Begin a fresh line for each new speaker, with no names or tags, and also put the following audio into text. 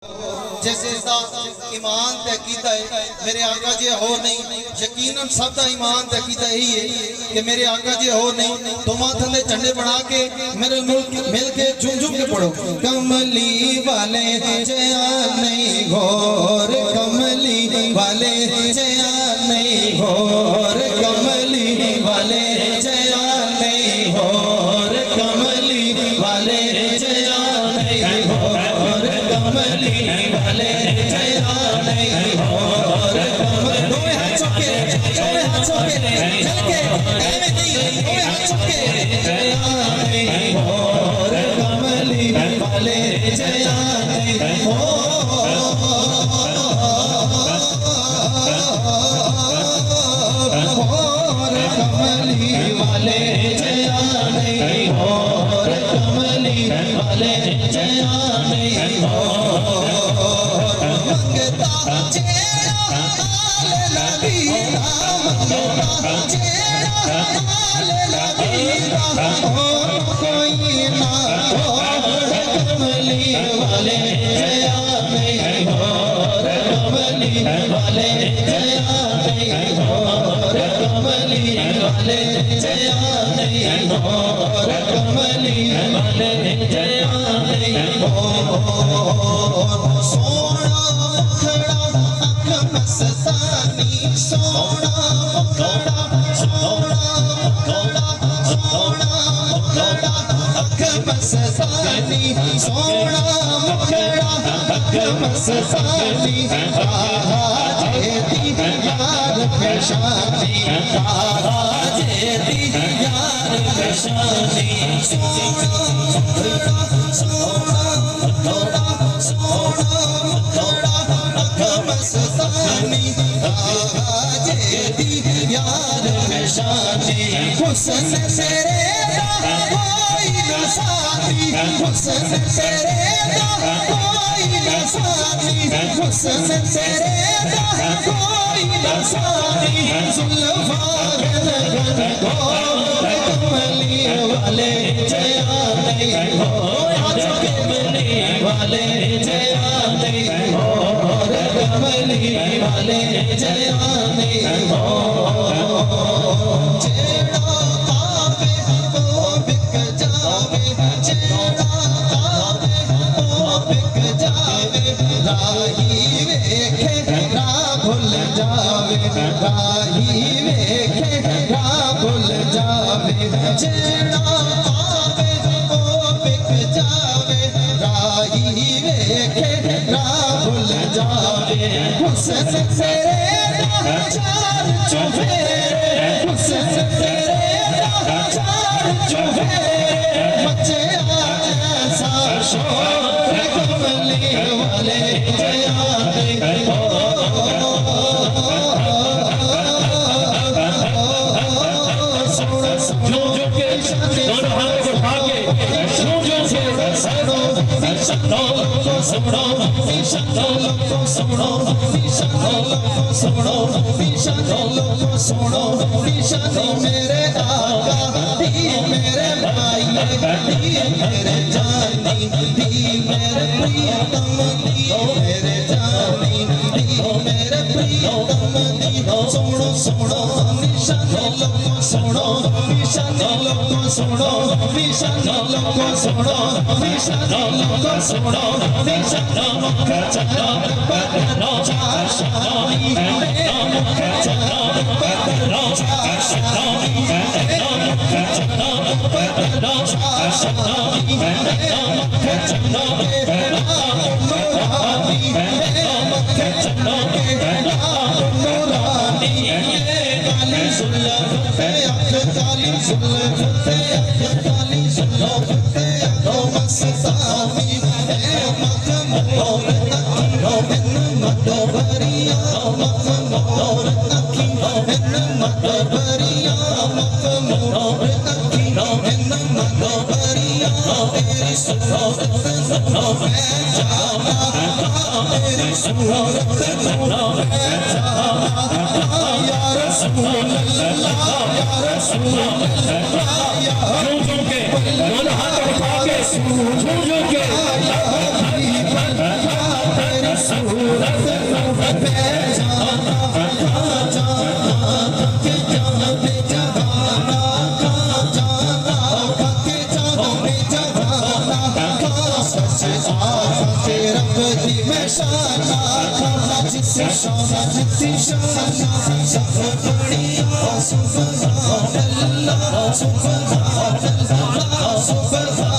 जैसे ईमान तकीदा है मेरे आका जी हो नहीं, यकीनन सब का ईमान तकीदा यही है कि मेरे आका जी हो नहीं। तो माथे दे झंडे बना के मेरे मिल के झूम झूम के पढ़ो। कमली वाले जया नहीं घोर, कमली वाले जया नहीं घोर, कमली वाले जया नहीं घोर, कमली वाले जया नहीं घोर, कमली वाले जया नहीं घोर, दोए हाथ चुके चल के ऐवे नहीं, दोए हाथ चुके जया नहीं घोर, कमली वाले जया नहीं घोर, कमली वाले जया नहीं घोर, कमली वाले जया नहीं घोर। मंगता चेहरा ले लबीरा, मंगता चेहरा ले लबीरा, हो कोई ना घोर, कमली वाले जया नहीं घोर, कमली वाले जया नहीं घोर, कमली वाले जया नहीं घोर, कमली वाले जया नहीं घोर। सोना मुखड़ा अख मस्तानी, सोना मुखड़ा, सोना मुखड़ा, सोना मुखड़ा अख मस्तानी, सोना मुखड़ा अख मस्तानी, जेती यार पेशानी, जेती यार पेशानी, सोना मुखड़ा, सोना मुखड़ा, सोना मुखड़ा अख मस्तानी, जेती यार पेशानी। हुस्न तेरे दा कोई न साथी, हुस्न तेरे दा कोई न साथी, हुस्न तेरे दा कोई न साथी, जुल्फार लगन घोर, कमली वाले जया नहीं घोर, कमली वाले जया नहीं घोर, कमली वाले जया नहीं घोर। जेड़ा आवे वो बिक जावे, जेड़ा आवे वो बिक जावे, राही वेखे राह भुल जावे, राही वेखे राह भुल जावे, जेड़ा आवे वो बिक जावे, राही वेखे राह भुल जावे। हुस्न तेरे दा चार चुफेरे, हुस्न तेरे दा चार चुफेरे, मचे ऐसा शोर, कमली वाले जया नहीं मेरे आका दी मेरे भाई दी मेरे जानी दी मेरे प्रियतम दी मेरे जानी दी मेरे प्रियतम दी। सुनो सुनो निशानी लोगों सुनो, निशानी लोगों सुनो, निशानी लोगों सुनो, निशानी लोगों सुनो, निशानी मुख चला बदलो चाशानी, मुख चला बदलो चाशानी, मुख चला बदलो चाशानी, मुख चला नूरानी, मुख चला नूरानी, काली सुल्लत अख, काली सुल्लत अख, काली सुल्लत अख मस्तानी, मखमूर अखियों बिन मदबरिया, मखमूर अखियों बिन मदबरिया, मखमूर अखियों बिन मदबरिया, तेरी सूरत सुनो मैं जाना, तेरी सूरत सुनो मैं जाना, या रसूल अल्लाह, या रसूल अल्लाह, या झूम के दोनों हाथ उठा के झूम के की मैं शाना जिस शाना जितनी शाना सब बढ़िया सुभान अल्लाह सुभान अल्लाह सुभान